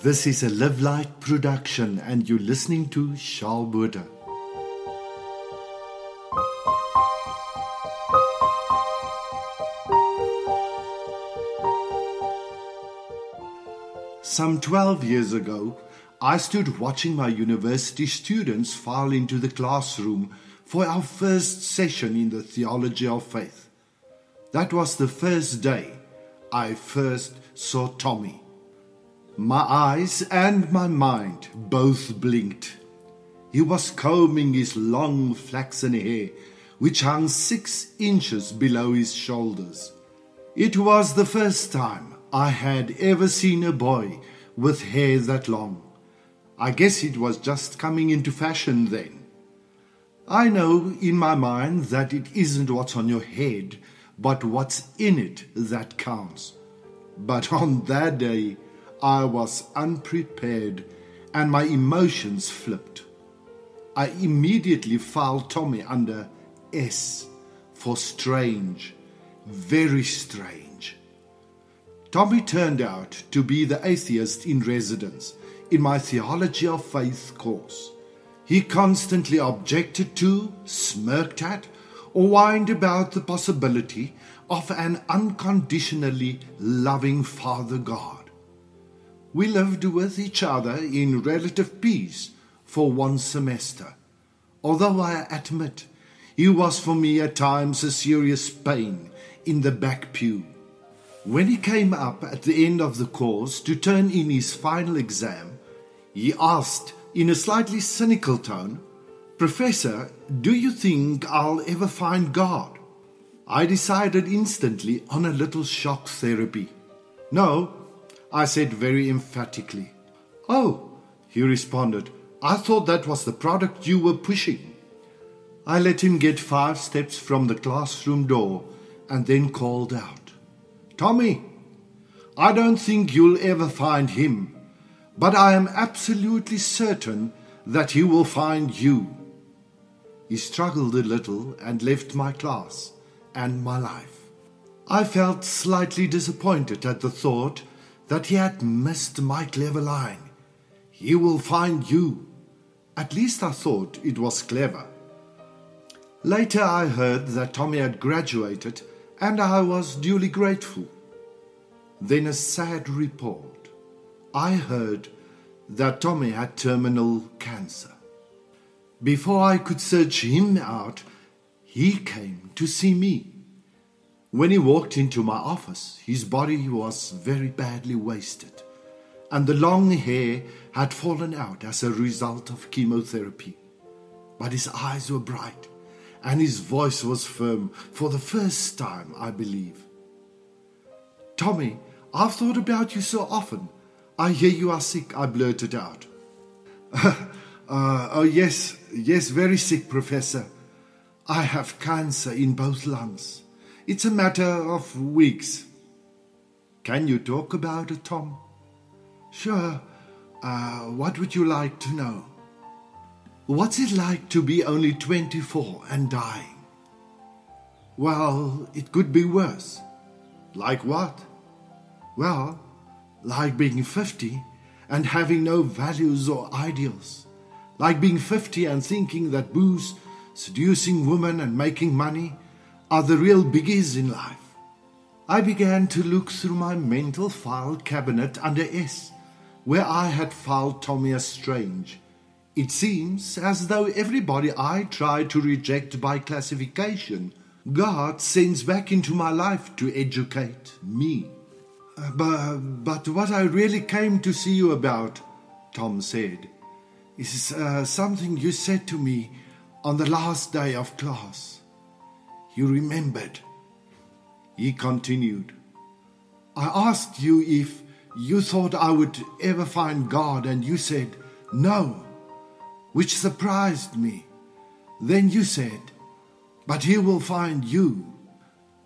This is a Live Light production and you're listening to Charl Botha. Some 12 years ago, I stood watching my university students file into the classroom for our first session in the theology of faith. That was the first day I first saw Tommy. My eyes and my mind both blinked. He was combing his long flaxen hair, which hung 6 inches below his shoulders. It was the first time I had ever seen a boy with hair that long. I guess it was just coming into fashion then. I know in my mind that it isn't what's on your head, but what's in it that counts. But on that day, I was unprepared and my emotions flipped. I immediately filed Tommy under S for strange, very strange. Tommy turned out to be the atheist in residence in my theology of faith course. He constantly objected to, smirked at, or whined about the possibility of an unconditionally loving Father God. We lived with each other in relative peace for 1 semester, although I admit he was for me at times a serious pain in the back pew. When he came up at the end of the course to turn in his final exam, he asked in a slightly cynical tone, "Professor, do you think I'll ever find God?" I decided instantly on a little shock therapy. "No," I said very emphatically. "Oh," he responded, "I thought that was the product you were pushing." I let him get 5 steps from the classroom door and then called out, "Tommy, I don't think you'll ever find him, but I am absolutely certain that he will find you." He struggled a little and left my class and my life. I felt slightly disappointed at the thought that he had missed my clever line. "He will find you." At least I thought it was clever. Later I heard that Tommy had graduated and I was duly grateful. Then a sad report. I heard that Tommy had terminal cancer. Before I could search him out, he came to see me. When he walked into my office, his body was very badly wasted, and the long hair had fallen out as a result of chemotherapy. But his eyes were bright, and his voice was firm for the first time, I believe. "Tommy, I've thought about you so often. I hear you are sick," I blurted out. Oh yes, very sick, Professor. I have cancer in both lungs. It's a matter of weeks." "Can you talk about it, Tom?" "Sure. What would you like to know?" "What's it like to be only 24 and dying?" "Well, it could be worse." "Like what?" "Well, like being 50 and having no values or ideals. Like being 50 and thinking that booze, seducing women and making money are the real biggies in life." I began to look through my mental file cabinet under S, where I had filed Tommy as strange. It seems as though everybody I try to reject by classification, God sends back into my life to educate me. But what I really came to see you about," Tom said, "is something you said to me on the last day of class. You remembered." He continued, "I asked you if you thought I would ever find God, and you said no, which surprised me. Then you said, 'But he will find you.'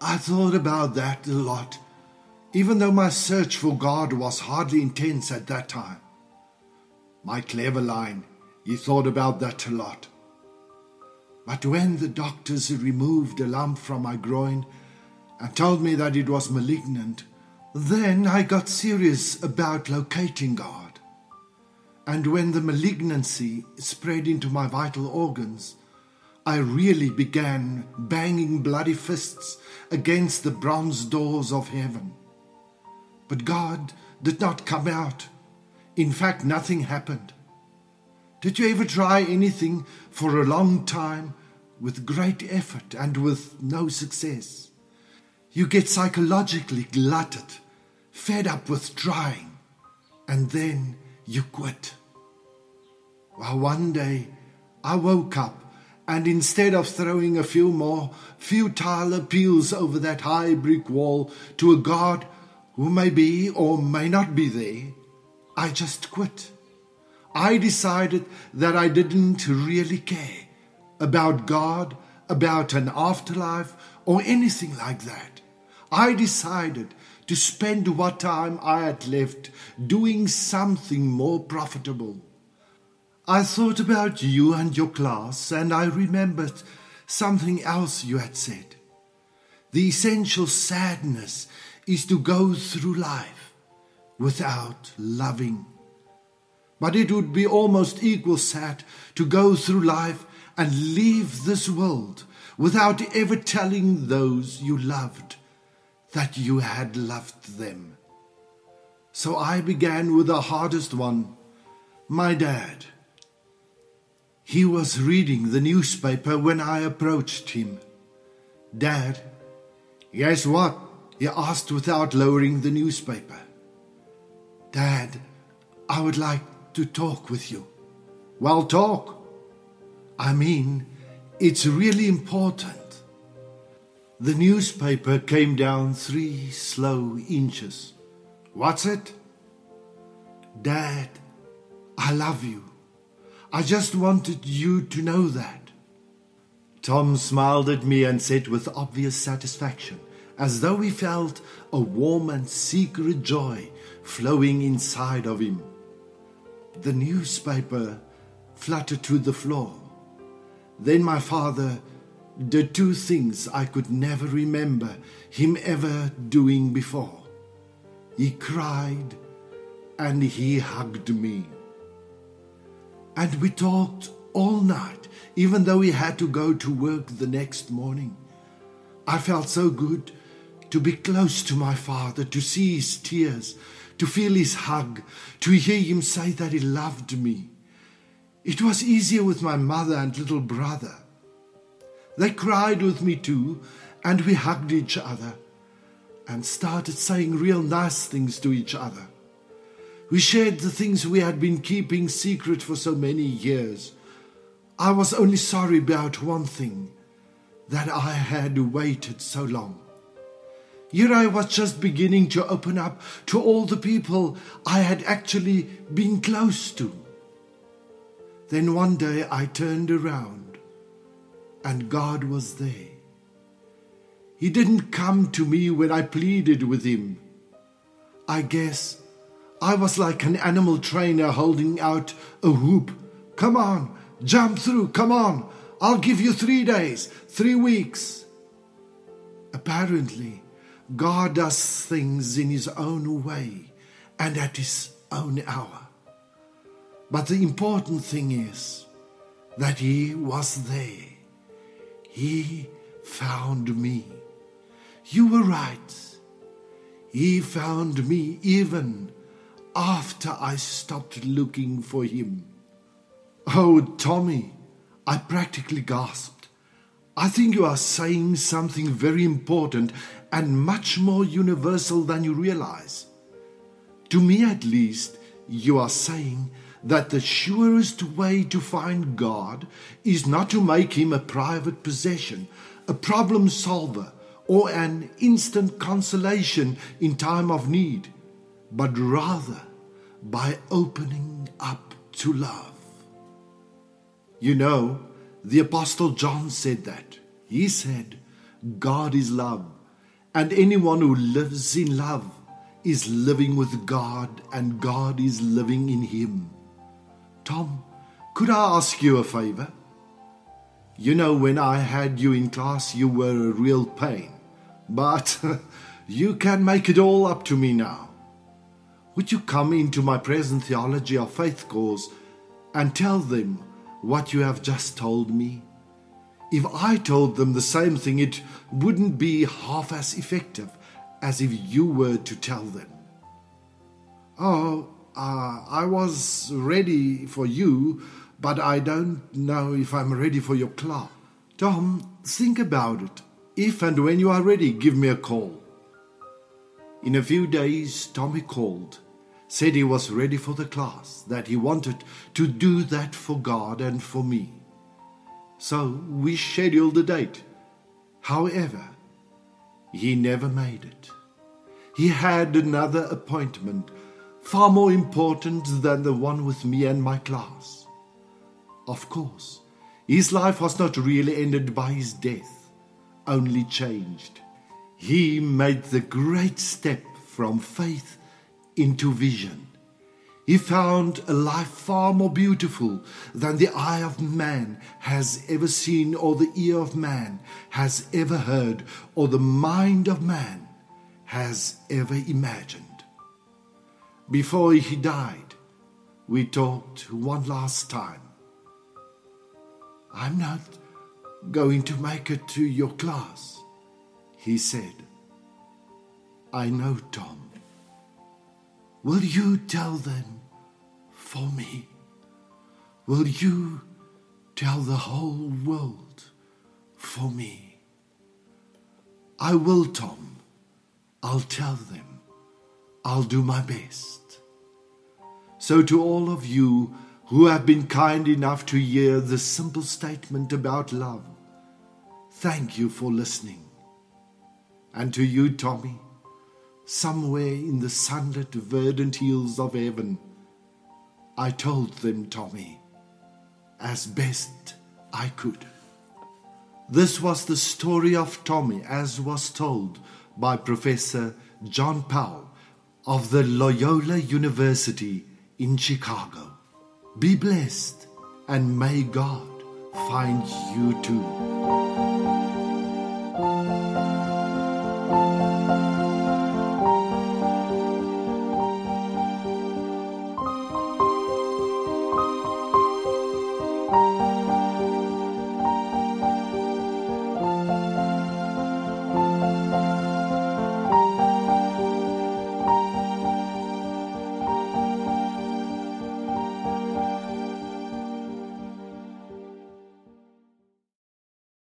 I thought about that a lot, even though my search for God was hardly intense at that time." My clever line, "He thought about that a lot." But when the doctors removed a lump from my groin and told me that it was malignant, then I got serious about locating God. And when the malignancy spread into my vital organs, I really began banging bloody fists against the bronze doors of heaven. But God did not come out. In fact, nothing happened. Did you ever try anything for a long time with great effort and with no success? You get psychologically glutted, fed up with trying, and then you quit. Well, one day I woke up, and instead of throwing a few more futile appeals over that high brick wall to a God who may be or may not be there, I just quit. I decided that I didn't really care about God, about an afterlife, or anything like that. I decided to spend what time I had left doing something more profitable. I thought about you and your class, and I remembered something else you had said. The essential sadness is to go through life without loving. But it would be almost equal sad to go through life and leave this world without ever telling those you loved that you had loved them. So I began with the hardest one, my dad. He was reading the newspaper when I approached him. Dad, guess what? He asked without lowering the newspaper. Dad, I would like to talk with you. Well, talk. I mean, it's really important. The newspaper came down 3 slow inches. What's it? Dad, I love you. I just wanted you to know that. Tom smiled at me and said with obvious satisfaction, as though he felt a warm and secret joy flowing inside of him. The newspaper fluttered to the floor. Then my father did 2 things I could never remember him ever doing before. He cried and he hugged me. And we talked all night, even though he had to go to work the next morning. I felt so good to be close to my father, to see his tears, to feel his hug, to hear him say that he loved me. It was easier with my mother and little brother. They cried with me too, and we hugged each other and started saying real nice things to each other. We shared the things we had been keeping secret for so many years. I was only sorry about one thing, that I had waited so long. Here I was just beginning to open up to all the people I had actually been close to. Then one day I turned around and God was there. He didn't come to me when I pleaded with him. I guess I was like an animal trainer holding out a hoop. Come on, jump through, come on. I'll give you 3 days, 3 weeks. Apparently, God does things in his own way and at his own hour. But the important thing is that he was there. He found me. You were right. He found me even after I stopped looking for him. Oh, Tommy, I practically gasped. I think you are saying something very important and much more universal than you realize. To me at least, you are saying that the surest way to find God is not to make him a private possession, a problem solver, or an instant consolation in time of need, but rather by opening up to love. You know, the Apostle John said that. He said, God is love, and anyone who lives in love is living with God, and God is living in him. Tom, could I ask you a favor? You know, when I had you in class, you were a real pain, but you can make it all up to me now. would you come into my present Theology of Faith course and tell them what you have just told me? If I told them the same thing, it wouldn't be half as effective as if you were to tell them. I was ready for you, but I don't know if I'm ready for your class. Tom, think about it. If and when you are ready, give me a call. In a few days, Tommy called, said he was ready for the class, that he wanted to do that for God and for me. So we scheduled a date. However, he never made it. He had another appointment, far more important than the one with me and my class. Of course, his life was not really ended by his death, only changed. He made the great step from faith into vision. He found a life far more beautiful than the eye of man has ever seen, or the ear of man has ever heard, or the mind of man has ever imagined. Before he died, we talked one last time. I'm not going to make it to your class, he said. I know, Tom. Will you tell them for me? Will you tell the whole world for me? I will, Tom. I'll tell them. I'll do my best. So to all of you who have been kind enough to hear the simple statement about love, thank you for listening. And to you, Tommy, somewhere in the sunlit, verdant hills of heaven, I told them, Tommy, as best I could. This was the story of Tommy as was told by Professor John Powell of the Loyola University in Chicago. Be blessed, and may God find you too.